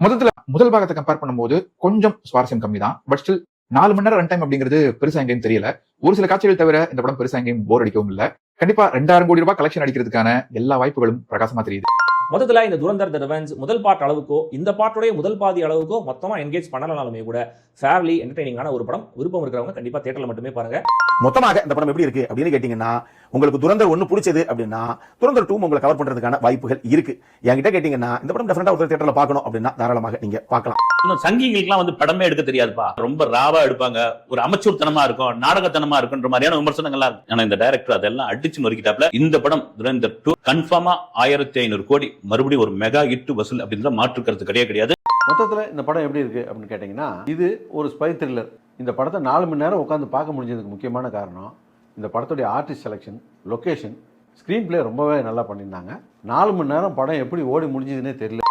மொத்தத்துல முதல் பாகத்தை கம்பேர் பண்ணும்போது கொஞ்சம் சுவாரஸ்யம் கம்மி தான். பட் ஸ்டில் 4 மணி நேரம் ரன் டைம் அப்படிங்கிறது பெருசா எங்கேயும் தெரியல. ஒரு சில காட்சிகள் தவிர இந்த படம் பெருசா எங்கேயும் போர் அடிக்கவும் இல்ல. கண்டிப்பா 2000 கோடி ரூபாய் கலெக்ஷன் அடிக்கிறதுக்கான எல்லா வாய்ப்புகளும் பிரகாசமா தெரியுது. மொத்தத்துல இந்த துரந்தர் தி ரிவெஞ்ச் முதல் பார்ட் அளவுக்கோ இந்த பார்ட்டோடைய முதல் பாதி அளவுக்கோ மொத்தமா என்கேஜ் பண்ணலனாலுமே கூட ஃபேர்லி என்டர்டெய்னிங்கான ஒரு படம். விருப்பம் இருக்கிறவங்க கண்டிப்பா தியேட்டர்ல மட்டுமே பாருங்க. மொத்தமாக இந்த படம் எப்படி இருக்கு அப்படின்னு கேட்டீங்கன்னா, உங்களுக்கு துரந்தர் 1 பிடிச்சது அப்படின்னா துரந்தர் 2 உங்களை கவர் பண்றதுக்கான வாய்ப்புகள் இருக்கு. என்கிட்ட கேட்டீங்கன்னா இந்த படம் டெஃபினட்டா ஒரு தியேட்டர்ல பார்க்கணும் அப்படின்னா தாராளமாக நீங்க பார்க்கலாம். சங்கிகளுக்குலாம் வந்து படமே எடுக்க தெரியாதுப்பா, ரொம்ப ராவா எடுப்பாங்க, ஒரு அமைச்சூர்த்தனமா இருக்கும், நாடகத்தனமா இருக்குன்ற மாதிரியான விமர்சனங்கள்லாம் இருக்கு. ஆனா இந்த டைரக்டர் அதெல்லாம் அடிச்சு நொறுக்கிட்டாப்ல. இந்த படம் துரந்தர் 2 கன்ஃபார்மா 1500 கோடி மறுபடியும் ஒரு மெகா ஹிட் வசூல் அப்படின்ற மாற்றுக்கிறது கிடையாது. மொத்தத்தில் இந்த படம் எப்படி இருக்குது அப்படின்னு கேட்டிங்கன்னா, இது ஒரு ஸ்பை த்ரில்லர். இந்த படத்தை 4 மணி நேரம் உட்காந்து பார்க்க முடிஞ்சதுக்கு முக்கியமான காரணம் இந்த படத்துடைய artist selection, location, screen play ரொம்பவே நல்லா பண்ணியிருந்தாங்க. 4 மணி நேரம் படம் எப்படி ஓடி முடிஞ்சதுன்னே தெரியல.